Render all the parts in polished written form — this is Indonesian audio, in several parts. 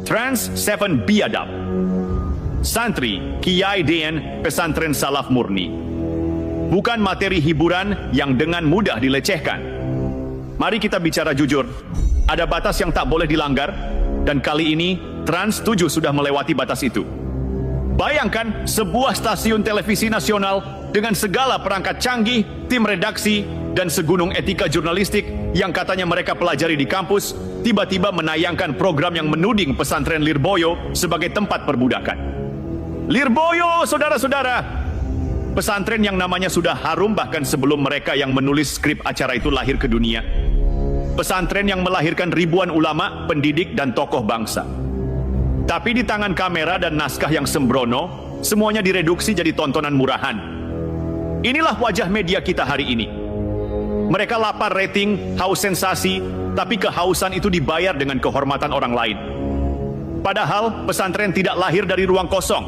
Trans 7 Biadab. Santri Kiai DN Pesantren Salaf Murni. Bukan materi hiburan yang dengan mudah dilecehkan. Mari kita bicara jujur. Ada batas yang tak boleh dilanggar, dan kali ini Trans 7 sudah melewati batas itu. Bayangkan sebuah stasiun televisi nasional dengan segala perangkat canggih, tim redaksi, dan segunung etika jurnalistik yang katanya mereka pelajari di kampus, tiba-tiba menayangkan program yang menuding pesantren Lirboyo sebagai tempat perbudakan. Lirboyo, saudara-saudara! Pesantren yang namanya sudah harum bahkan sebelum mereka yang menulis skrip acara itu lahir ke dunia. Pesantren yang melahirkan ribuan ulama, pendidik, dan tokoh bangsa. Tapi di tangan kamera dan naskah yang sembrono, semuanya direduksi jadi tontonan murahan. Inilah wajah media kita hari ini. Mereka lapar rating, haus sensasi, tapi kehausan itu dibayar dengan kehormatan orang lain. Padahal pesantren tidak lahir dari ruang kosong.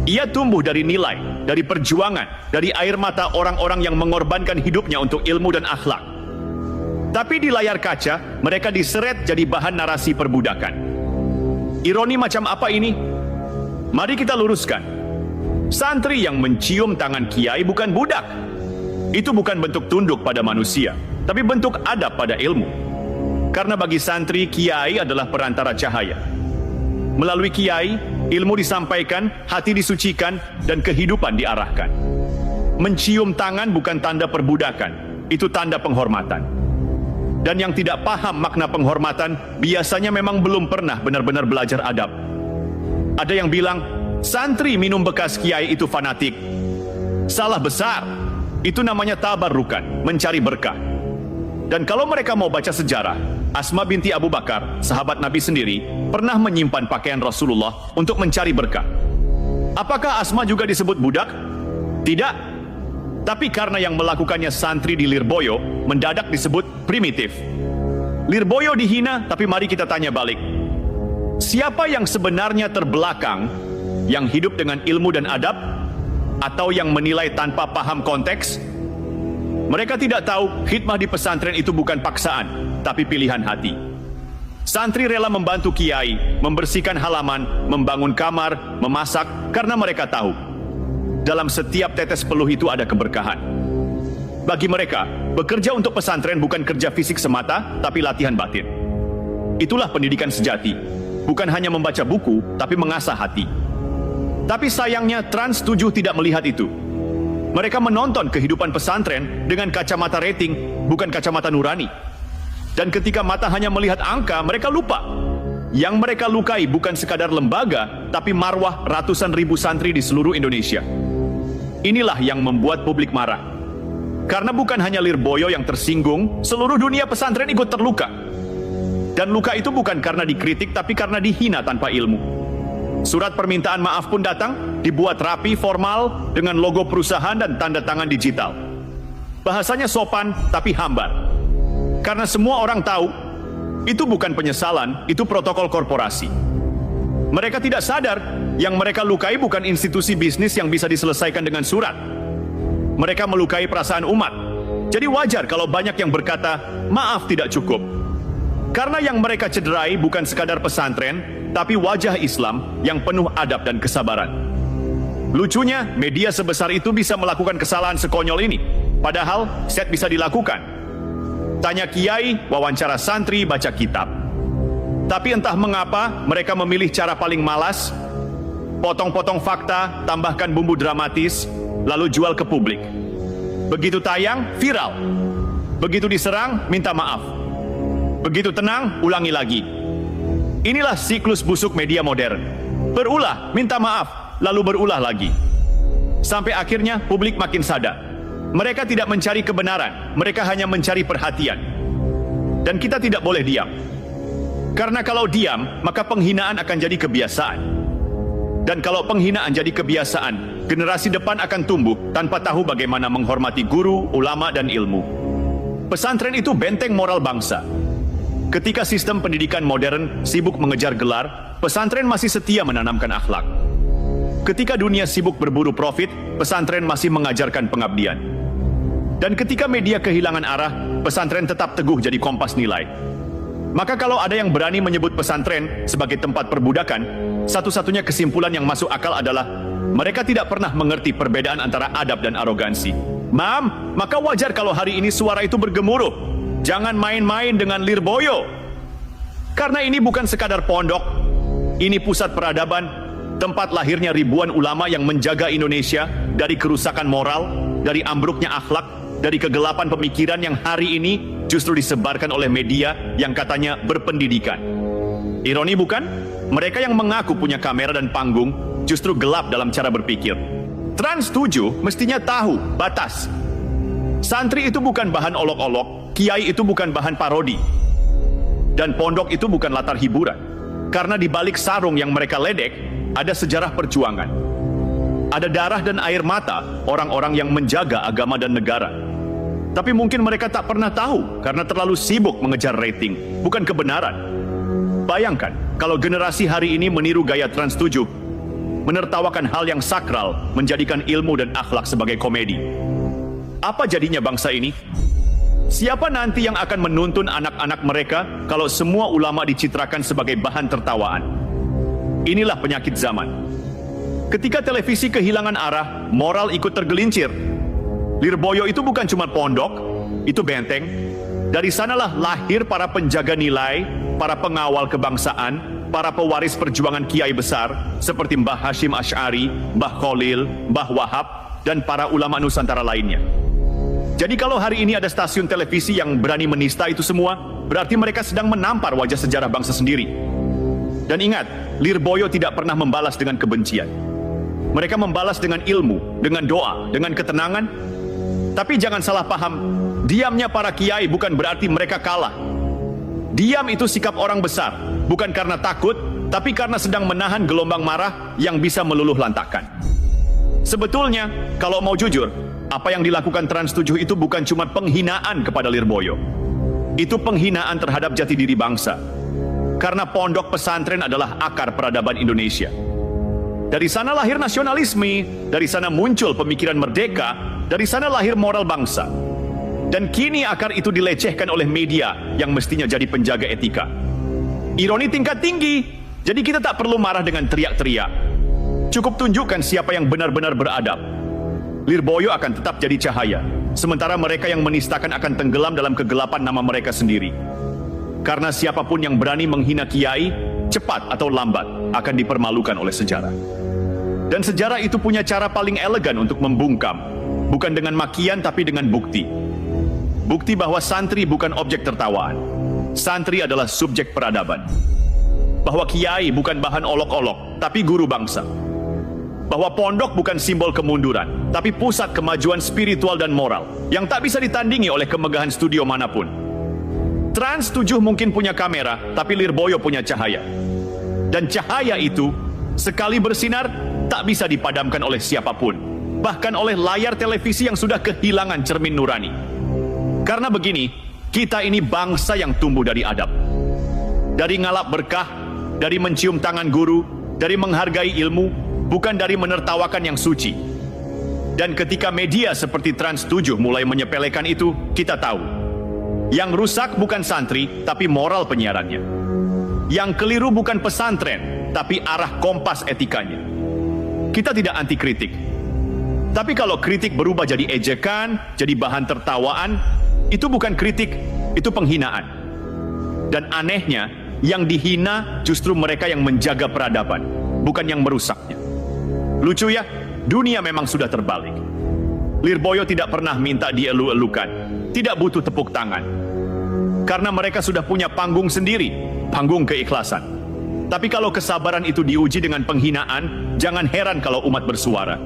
Ia tumbuh dari nilai, dari perjuangan, dari air mata orang-orang yang mengorbankan hidupnya untuk ilmu dan akhlak. Tapi di layar kaca, mereka diseret jadi bahan narasi perbudakan. Ironi macam apa ini? Mari kita luruskan. Santri yang mencium tangan kiai bukan budak. Itu bukan bentuk tunduk pada manusia, tapi bentuk adab pada ilmu. Karena bagi santri, kiai adalah perantara cahaya. Melalui kiai, ilmu disampaikan, hati disucikan, dan kehidupan diarahkan. Mencium tangan bukan tanda perbudakan, itu tanda penghormatan. Dan yang tidak paham makna penghormatan, biasanya memang belum pernah benar-benar belajar adab. Ada yang bilang, santri minum bekas kiai itu fanatik. Salah besar. Itu namanya tabarrukan, mencari berkah. Dan kalau mereka mau baca sejarah, Asma binti Abu Bakar, sahabat Nabi sendiri, pernah menyimpan pakaian Rasulullah untuk mencari berkah. Apakah Asma juga disebut budak? Tidak. Tapi karena yang melakukannya santri di Lirboyo, mendadak disebut primitif. Lirboyo dihina, tapi mari kita tanya balik. Siapa yang sebenarnya terbelakang, yang hidup dengan ilmu dan adab, atau yang menilai tanpa paham konteks? Mereka tidak tahu khidmah di pesantren itu bukan paksaan, tapi pilihan hati. Santri rela membantu kiai, membersihkan halaman, membangun kamar, memasak, karena mereka tahu dalam setiap tetes peluh itu ada keberkahan. Bagi mereka, bekerja untuk pesantren bukan kerja fisik semata, tapi latihan batin. Itulah pendidikan sejati, bukan hanya membaca buku, tapi mengasah hati. Tapi sayangnya Trans 7 tidak melihat itu. Mereka menonton kehidupan pesantren dengan kacamata rating, bukan kacamata nurani. Dan ketika mata hanya melihat angka, mereka lupa. Yang mereka lukai bukan sekadar lembaga, tapi marwah ratusan ribu santri di seluruh Indonesia. Inilah yang membuat publik marah. Karena bukan hanya Lirboyo yang tersinggung, seluruh dunia pesantren ikut terluka. Dan luka itu bukan karena dikritik, tapi karena dihina tanpa ilmu. Surat permintaan maaf pun datang, dibuat rapi, formal, dengan logo perusahaan dan tanda tangan digital. Bahasanya sopan, tapi hambar. Karena semua orang tahu, itu bukan penyesalan, itu protokol korporasi. Mereka tidak sadar, yang mereka lukai bukan institusi bisnis yang bisa diselesaikan dengan surat. Mereka melukai perasaan umat. Jadi wajar kalau banyak yang berkata, maaf tidak cukup. Karena yang mereka cederai bukan sekadar pesantren, tapi wajah Islam yang penuh adab dan kesabaran. Lucunya, media sebesar itu bisa melakukan kesalahan sekonyol ini. Padahal, set bisa dilakukan. Tanya kiai, wawancara santri, baca kitab. Tapi entah mengapa, mereka memilih cara paling malas, potong-potong fakta, tambahkan bumbu dramatis, lalu jual ke publik. Begitu tayang, viral. Begitu diserang, minta maaf. Begitu tenang, ulangi lagi. Inilah siklus busuk media modern. Berulah, minta maaf, lalu berulah lagi. Sampai akhirnya publik makin sadar. Mereka tidak mencari kebenaran, mereka hanya mencari perhatian. Dan kita tidak boleh diam. Karena kalau diam, maka penghinaan akan jadi kebiasaan. Dan kalau penghinaan jadi kebiasaan, generasi depan akan tumbuh tanpa tahu bagaimana menghormati guru, ulama, dan ilmu. Pesantren itu benteng moral bangsa. Ketika sistem pendidikan modern sibuk mengejar gelar, pesantren masih setia menanamkan akhlak. Ketika dunia sibuk berburu profit, pesantren masih mengajarkan pengabdian. Dan ketika media kehilangan arah, pesantren tetap teguh jadi kompas nilai. Maka kalau ada yang berani menyebut pesantren sebagai tempat perbudakan, satu-satunya kesimpulan yang masuk akal adalah mereka tidak pernah mengerti perbedaan antara adab dan arogansi. Mam, maka wajar kalau hari ini suara itu bergemuruh. Jangan main-main dengan Lirboyo. Karena ini bukan sekadar pondok, ini pusat peradaban, tempat lahirnya ribuan ulama yang menjaga Indonesia dari kerusakan moral, dari ambruknya akhlak, dari kegelapan pemikiran yang hari ini justru disebarkan oleh media yang katanya berpendidikan. Ironi bukan? Mereka yang mengaku punya kamera dan panggung justru gelap dalam cara berpikir. Trans 7 mestinya tahu batas. Santri itu bukan bahan olok-olok, kiai itu bukan bahan parodi, dan pondok itu bukan latar hiburan. Karena di balik sarung yang mereka ledek, ada sejarah perjuangan. Ada darah dan air mata orang-orang yang menjaga agama dan negara. Tapi mungkin mereka tak pernah tahu karena terlalu sibuk mengejar rating, bukan kebenaran. Bayangkan kalau generasi hari ini meniru gaya Trans 7, menertawakan hal yang sakral, menjadikan ilmu dan akhlak sebagai komedi. Apa jadinya bangsa ini? Siapa nanti yang akan menuntun anak-anak mereka kalau semua ulama dicitrakan sebagai bahan tertawaan? Inilah penyakit zaman. Ketika televisi kehilangan arah, moral ikut tergelincir. Lirboyo itu bukan cuma pondok, itu benteng. Dari sanalah lahir para penjaga nilai, para pengawal kebangsaan, para pewaris perjuangan kiai besar seperti Mbah Hashim Asy'ari, Mbah Khalil, Mbah Wahab, dan para ulama Nusantara lainnya. Jadi kalau hari ini ada stasiun televisi yang berani menista itu semua, berarti mereka sedang menampar wajah sejarah bangsa sendiri. Dan ingat, Lirboyo tidak pernah membalas dengan kebencian. Mereka membalas dengan ilmu, dengan doa, dengan ketenangan. Tapi jangan salah paham, diamnya para kiai bukan berarti mereka kalah. Diam itu sikap orang besar, bukan karena takut, tapi karena sedang menahan gelombang marah yang bisa meluluh lantakkan. Sebetulnya, kalau mau jujur, apa yang dilakukan Trans 7 itu bukan cuma penghinaan kepada Lirboyo. Itu penghinaan terhadap jati diri bangsa. Karena pondok pesantren adalah akar peradaban Indonesia. Dari sana lahir nasionalisme, dari sana muncul pemikiran merdeka, dari sana lahir moral bangsa. Dan kini akar itu dilecehkan oleh media yang mestinya jadi penjaga etika. Ironi tingkat tinggi, jadi kita tak perlu marah dengan teriak-teriak. Cukup tunjukkan siapa yang benar-benar beradab. Lirboyo akan tetap jadi cahaya, sementara mereka yang menistakan akan tenggelam dalam kegelapan nama mereka sendiri. Karena siapapun yang berani menghina kiai, cepat atau lambat akan dipermalukan oleh sejarah. Dan sejarah itu punya cara paling elegan untuk membungkam, bukan dengan makian tapi dengan bukti. Bukti bahwa santri bukan objek tertawaan. Santri adalah subjek peradaban. Bahwa kiai bukan bahan olok-olok, tapi guru bangsa. Bahwa pondok bukan simbol kemunduran, tapi pusat kemajuan spiritual dan moral yang tak bisa ditandingi oleh kemegahan studio manapun. Trans 7 mungkin punya kamera, tapi Lirboyo punya cahaya. Dan cahaya itu, sekali bersinar, tak bisa dipadamkan oleh siapapun. Bahkan oleh layar televisi yang sudah kehilangan cermin nurani. Karena begini, kita ini bangsa yang tumbuh dari adab. Dari ngalap berkah, dari mencium tangan guru, dari menghargai ilmu, bukan dari menertawakan yang suci. Dan ketika media seperti Trans 7 mulai menyepelekan itu, kita tahu. Yang rusak bukan santri, tapi moral penyiarannya. Yang keliru bukan pesantren, tapi arah kompas etikanya. Kita tidak anti kritik. Tapi kalau kritik berubah jadi ejekan, jadi bahan tertawaan, itu bukan kritik, itu penghinaan. Dan anehnya, yang dihina justru mereka yang menjaga peradaban, bukan yang merusaknya. Lucu ya, dunia memang sudah terbalik. Lirboyo tidak pernah minta dielu-elukan, tidak butuh tepuk tangan. Karena mereka sudah punya panggung sendiri, panggung keikhlasan. Tapi kalau kesabaran itu diuji dengan penghinaan, jangan heran kalau umat bersuara.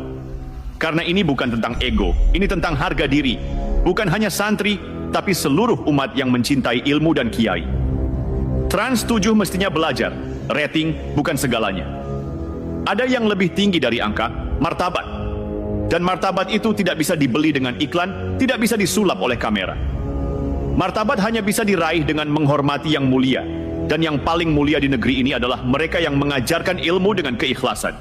Karena ini bukan tentang ego, ini tentang harga diri. Bukan hanya santri, tapi seluruh umat yang mencintai ilmu dan kiai. Trans 7 mestinya belajar, rating bukan segalanya. Ada yang lebih tinggi dari angka, martabat. Dan martabat itu tidak bisa dibeli dengan iklan, tidak bisa disulap oleh kamera. Martabat hanya bisa diraih dengan menghormati yang mulia. Dan yang paling mulia di negeri ini adalah mereka yang mengajarkan ilmu dengan keikhlasan.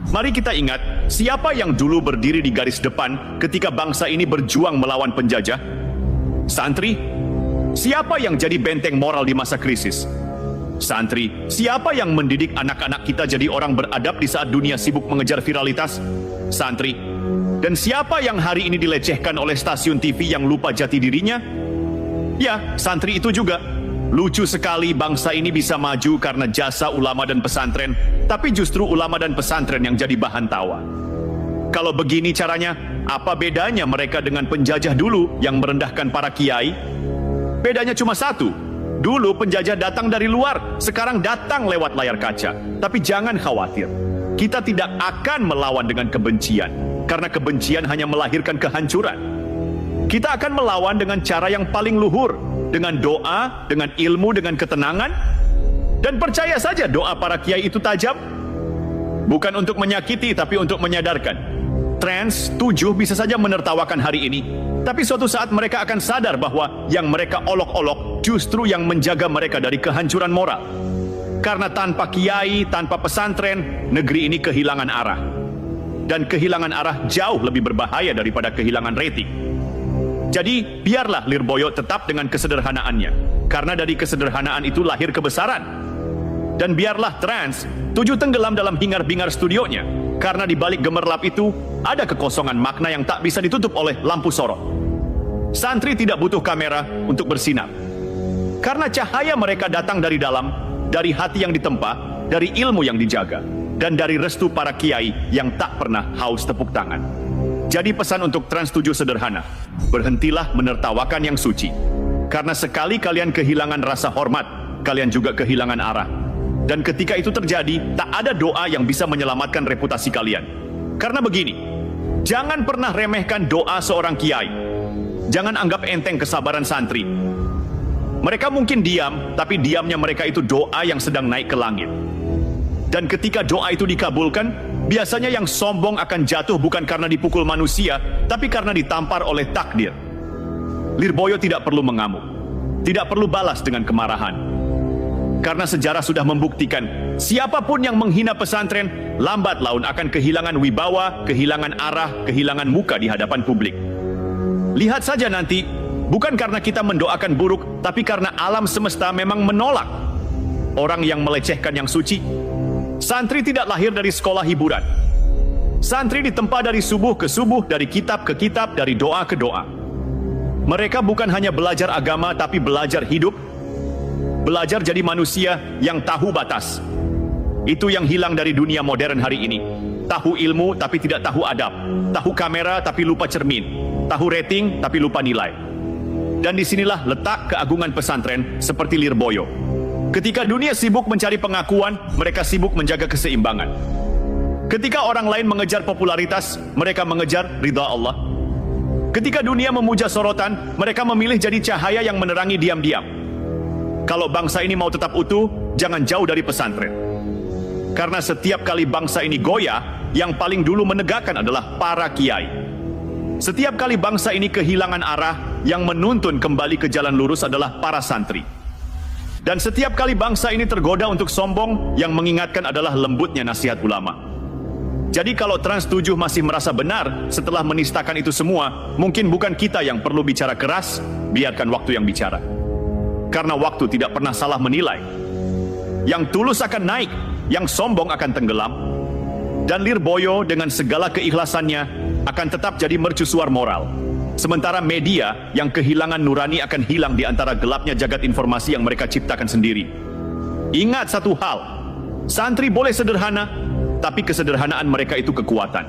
Mari kita ingat, siapa yang dulu berdiri di garis depan ketika bangsa ini berjuang melawan penjajah? Santri. Siapa yang jadi benteng moral di masa krisis? Santri, siapa yang mendidik anak-anak kita jadi orang beradab di saat dunia sibuk mengejar viralitas? Santri. Dan siapa yang hari ini dilecehkan oleh stasiun TV yang lupa jati dirinya? Ya, santri itu juga. Lucu sekali bangsa ini bisa maju karena jasa ulama dan pesantren, tapi justru ulama dan pesantren yang jadi bahan tawa. Kalau begini caranya, apa bedanya mereka dengan penjajah dulu yang merendahkan para kiai? Bedanya cuma satu. Dulu penjajah datang dari luar, sekarang datang lewat layar kaca. Tapi jangan khawatir, kita tidak akan melawan dengan kebencian, karena kebencian hanya melahirkan kehancuran. Kita akan melawan dengan cara yang paling luhur, dengan doa, dengan ilmu, dengan ketenangan. Dan percaya saja doa para kiai itu tajam. Bukan untuk menyakiti, tapi untuk menyadarkan. Trans 7 bisa saja menertawakan hari ini, tapi suatu saat mereka akan sadar bahwa yang mereka olok-olok justru yang menjaga mereka dari kehancuran moral. Karena tanpa kiai, tanpa pesantren, negeri ini kehilangan arah. Dan kehilangan arah jauh lebih berbahaya daripada kehilangan rating. Jadi, biarlah Lirboyo tetap dengan kesederhanaannya. Karena dari kesederhanaan itu lahir kebesaran. Dan biarlah Trans 7 tenggelam dalam hingar-bingar studionya. Karena di balik gemerlap itu, ada kekosongan makna yang tak bisa ditutup oleh lampu sorot. Santri tidak butuh kamera untuk bersinar. Karena cahaya mereka datang dari dalam, dari hati yang ditempa, dari ilmu yang dijaga, dan dari restu para kiai yang tak pernah haus tepuk tangan. Jadi pesan untuk Trans 7 sederhana, berhentilah menertawakan yang suci. Karena sekali kalian kehilangan rasa hormat, kalian juga kehilangan arah. Dan ketika itu terjadi, tak ada doa yang bisa menyelamatkan reputasi kalian. Karena begini, jangan pernah remehkan doa seorang kiai. Jangan anggap enteng kesabaran santri. Mereka mungkin diam, tapi diamnya mereka itu doa yang sedang naik ke langit. Dan ketika doa itu dikabulkan, biasanya yang sombong akan jatuh bukan karena dipukul manusia, tapi karena ditampar oleh takdir. Lirboyo tidak perlu mengamuk, tidak perlu balas dengan kemarahan. Karena sejarah sudah membuktikan, siapapun yang menghina pesantren, lambat laun akan kehilangan wibawa, kehilangan arah, kehilangan muka di hadapan publik. Lihat saja nanti, bukan karena kita mendoakan buruk, tapi karena alam semesta memang menolak orang yang melecehkan yang suci. Santri tidak lahir dari sekolah hiburan. Santri ditempa dari subuh ke subuh, dari kitab ke kitab, dari doa ke doa. Mereka bukan hanya belajar agama, tapi belajar hidup. Belajar jadi manusia yang tahu batas. Itu yang hilang dari dunia modern hari ini. Tahu ilmu tapi tidak tahu adab. Tahu kamera tapi lupa cermin. Tahu rating tapi lupa nilai. Dan disinilah letak keagungan pesantren seperti Lirboyo. Ketika dunia sibuk mencari pengakuan, mereka sibuk menjaga keseimbangan. Ketika orang lain mengejar popularitas, mereka mengejar ridha Allah. Ketika dunia memuja sorotan, mereka memilih jadi cahaya yang menerangi diam-diam. Kalau bangsa ini mau tetap utuh, jangan jauh dari pesantren. Karena setiap kali bangsa ini goyah, yang paling dulu menegakkan adalah para kiai. Setiap kali bangsa ini kehilangan arah, yang menuntun kembali ke jalan lurus adalah para santri. Dan setiap kali bangsa ini tergoda untuk sombong, yang mengingatkan adalah lembutnya nasihat ulama. Jadi kalau Trans 7 masih merasa benar setelah menistakan itu semua, mungkin bukan kita yang perlu bicara keras, biarkan waktu yang bicara. Karena waktu tidak pernah salah menilai. Yang tulus akan naik, yang sombong akan tenggelam. Dan Lirboyo dengan segala keikhlasannya akan tetap jadi mercusuar moral. Sementara media yang kehilangan nurani akan hilang di antara gelapnya jagat informasi yang mereka ciptakan sendiri. Ingat satu hal, santri boleh sederhana, tapi kesederhanaan mereka itu kekuatan.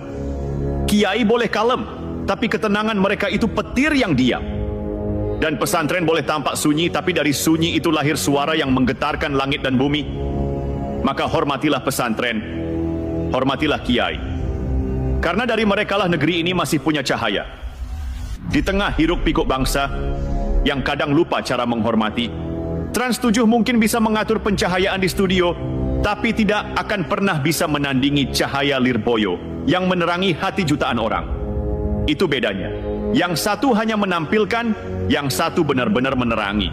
Kiai boleh kalem, tapi ketenangan mereka itu petir yang diam. Dan pesantren boleh tampak sunyi, tapi dari sunyi itu lahir suara yang menggetarkan langit dan bumi. Maka hormatilah pesantren, hormatilah kiai. Karena dari merekalah negeri ini masih punya cahaya. Di tengah hiruk pikuk bangsa, yang kadang lupa cara menghormati, Trans 7 mungkin bisa mengatur pencahayaan di studio, tapi tidak akan pernah bisa menandingi cahaya Lirboyo, yang menerangi hati jutaan orang. Itu bedanya. Yang satu hanya menampilkan, yang satu benar-benar menerangi.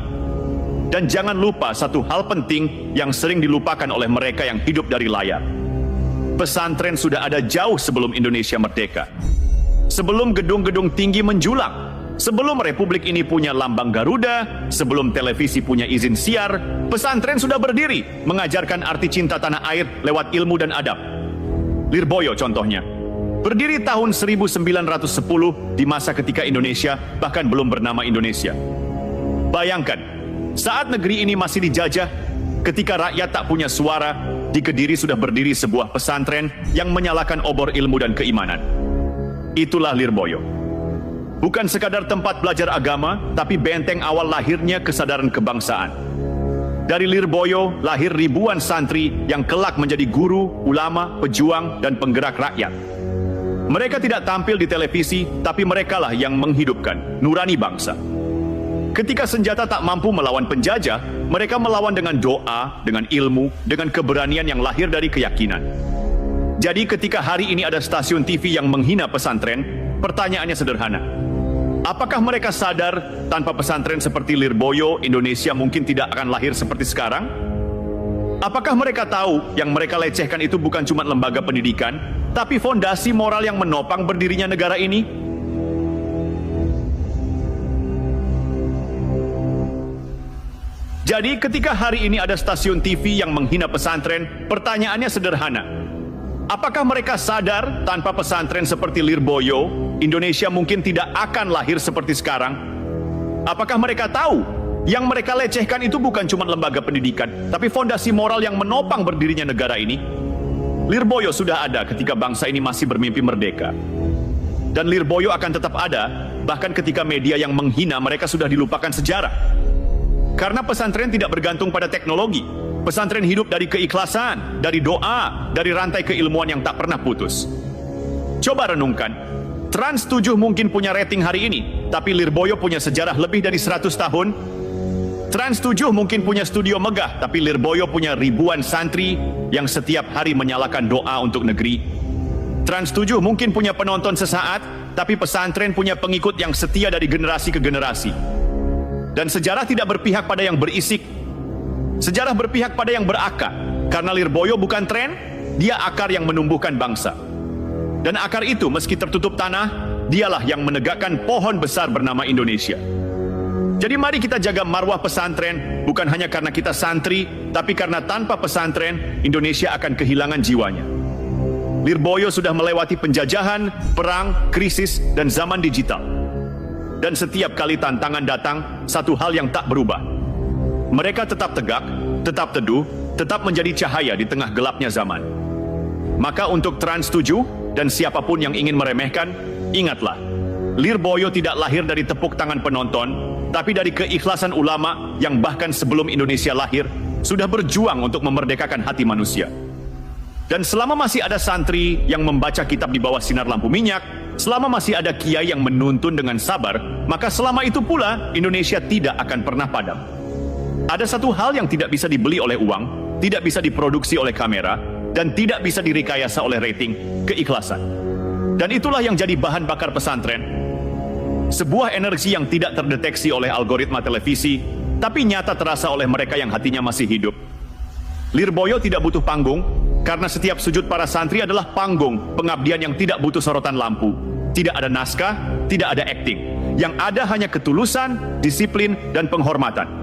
Dan jangan lupa satu hal penting yang sering dilupakan oleh mereka yang hidup dari layar. Pesantren sudah ada jauh sebelum Indonesia merdeka. Sebelum gedung-gedung tinggi menjulang, Sebelum republik ini punya lambang Garuda, sebelum televisi punya izin siar, pesantren sudah berdiri mengajarkan arti cinta tanah air lewat ilmu dan adab. Lirboyo contohnya, berdiri tahun 1910 di masa ketika Indonesia bahkan belum bernama Indonesia. Bayangkan, saat negeri ini masih dijajah, ketika rakyat tak punya suara, di Kediri sudah berdiri sebuah pesantren yang menyalakan obor ilmu dan keimanan. Itulah Lirboyo. Bukan sekadar tempat belajar agama, tapi benteng awal lahirnya kesadaran kebangsaan. Dari Lirboyo lahir ribuan santri yang kelak menjadi guru, ulama, pejuang, dan penggerak rakyat. Mereka tidak tampil di televisi, tapi merekalah yang menghidupkan nurani bangsa. Ketika senjata tak mampu melawan penjajah, mereka melawan dengan doa, dengan ilmu, dengan keberanian yang lahir dari keyakinan. Jadi ketika hari ini ada stasiun TV yang menghina pesantren, pertanyaannya sederhana. Apakah mereka sadar tanpa pesantren seperti Lirboyo, Indonesia mungkin tidak akan lahir seperti sekarang? Apakah mereka tahu yang mereka lecehkan itu bukan cuma lembaga pendidikan, tapi fondasi moral yang menopang berdirinya negara ini? Jadi ketika hari ini ada stasiun TV yang menghina pesantren, pertanyaannya sederhana. Apakah mereka sadar tanpa pesantren seperti Lirboyo, Indonesia mungkin tidak akan lahir seperti sekarang? Apakah mereka tahu yang mereka lecehkan itu bukan cuma lembaga pendidikan, tapi fondasi moral yang menopang berdirinya negara ini? Lirboyo sudah ada ketika bangsa ini masih bermimpi merdeka. Dan Lirboyo akan tetap ada, bahkan ketika media yang menghina mereka sudah dilupakan sejarah. Karena pesantren tidak bergantung pada teknologi. Pesantren hidup dari keikhlasan, dari doa, dari rantai keilmuan yang tak pernah putus. Coba renungkan, Trans 7 mungkin punya rating hari ini, tapi Lirboyo punya sejarah lebih dari 100 tahun. Trans 7 mungkin punya studio megah, tapi Lirboyo punya ribuan santri yang setiap hari menyalakan doa untuk negeri. Trans 7 mungkin punya penonton sesaat, tapi pesantren punya pengikut yang setia dari generasi ke generasi. Dan sejarah tidak berpihak pada yang berisik. Sejarah berpihak pada yang berakar. Karena Lirboyo bukan tren, dia akar yang menumbuhkan bangsa. Dan akar itu meski tertutup tanah, dialah yang menegakkan pohon besar bernama Indonesia. Jadi mari kita jaga marwah pesantren, bukan hanya karena kita santri, tapi karena tanpa pesantren, Indonesia akan kehilangan jiwanya. Lirboyo sudah melewati penjajahan, perang, krisis, dan zaman digital. Dan setiap kali tantangan datang, satu hal yang tak berubah. Mereka tetap tegak, tetap teduh, tetap menjadi cahaya di tengah gelapnya zaman. Maka untuk Trans 7 dan siapapun yang ingin meremehkan, ingatlah, Lirboyo tidak lahir dari tepuk tangan penonton, tapi dari keikhlasan ulama yang bahkan sebelum Indonesia lahir, sudah berjuang untuk memerdekakan hati manusia. Dan selama masih ada santri yang membaca kitab di bawah sinar lampu minyak, selama masih ada kiai yang menuntun dengan sabar, maka selama itu pula Indonesia tidak akan pernah padam. Ada satu hal yang tidak bisa dibeli oleh uang, tidak bisa diproduksi oleh kamera, dan tidak bisa direkayasa oleh rating, keikhlasan. Dan itulah yang jadi bahan bakar pesantren. Sebuah energi yang tidak terdeteksi oleh algoritma televisi, tapi nyata terasa oleh mereka yang hatinya masih hidup. Lirboyo tidak butuh panggung, karena setiap sujud para santri adalah panggung pengabdian yang tidak butuh sorotan lampu. Tidak ada naskah, tidak ada akting. Yang ada hanya ketulusan, disiplin, dan penghormatan.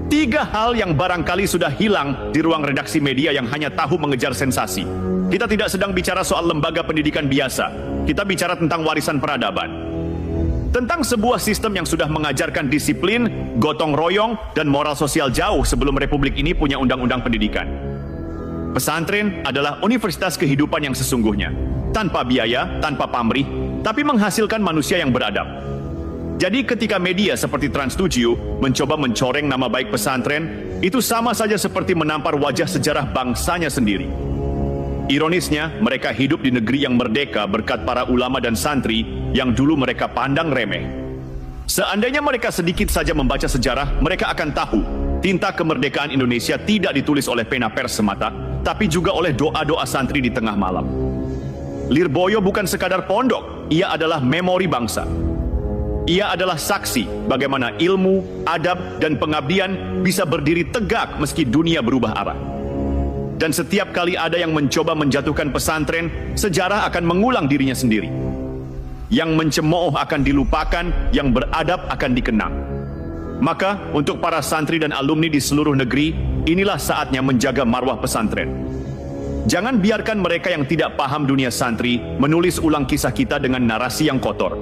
3 hal yang barangkali sudah hilang di ruang redaksi media yang hanya tahu mengejar sensasi. Kita tidak sedang bicara soal lembaga pendidikan biasa. Kita bicara tentang warisan peradaban. Tentang sebuah sistem yang sudah mengajarkan disiplin, gotong royong, dan moral sosial jauh sebelum republik ini punya undang-undang pendidikan. Pesantren adalah universitas kehidupan yang sesungguhnya. Tanpa biaya, tanpa pamrih, tapi menghasilkan manusia yang beradab. Jadi ketika media seperti Trans 7 mencoba mencoreng nama baik pesantren, itu sama saja seperti menampar wajah sejarah bangsanya sendiri. Ironisnya, mereka hidup di negeri yang merdeka berkat para ulama dan santri yang dulu mereka pandang remeh. Seandainya mereka sedikit saja membaca sejarah, mereka akan tahu tinta kemerdekaan Indonesia tidak ditulis oleh pena pers semata, tapi juga oleh doa-doa santri di tengah malam. Lirboyo bukan sekadar pondok, ia adalah memori bangsa. Ia adalah saksi bagaimana ilmu, adab, dan pengabdian bisa berdiri tegak meski dunia berubah arah. Dan setiap kali ada yang mencoba menjatuhkan pesantren, sejarah akan mengulang dirinya sendiri. yang mencemooh akan dilupakan, yang beradab akan dikenang. Maka, untuk para santri dan alumni di seluruh negeri, inilah saatnya menjaga marwah pesantren. Jangan biarkan mereka yang tidak paham dunia santri menulis ulang kisah kita dengan narasi yang kotor.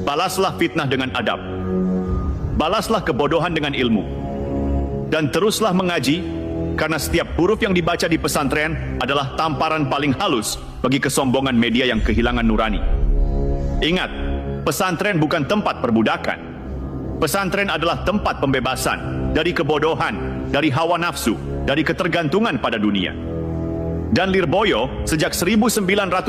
Balaslah fitnah dengan adab. Balaslah kebodohan dengan ilmu. Dan teruslah mengaji, karena setiap huruf yang dibaca di pesantren adalah tamparan paling halus bagi kesombongan media yang kehilangan nurani. Ingat, pesantren bukan tempat perbudakan. Pesantren adalah tempat pembebasan dari kebodohan, dari hawa nafsu, dari ketergantungan pada dunia. Dan Lirboyo sejak 1910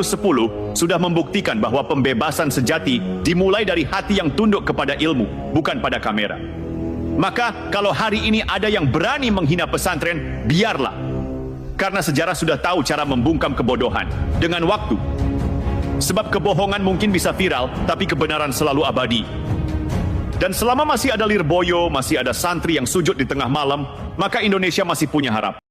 sudah membuktikan bahwa pembebasan sejati dimulai dari hati yang tunduk kepada ilmu, bukan pada kamera. Maka kalau hari ini ada yang berani menghina pesantren, biarlah. Karena sejarah sudah tahu cara membungkam kebodohan dengan waktu. Sebab kebohongan mungkin bisa viral, tapi kebenaran selalu abadi. Dan selama masih ada Lirboyo, masih ada santri yang sujud di tengah malam, maka Indonesia masih punya harapan.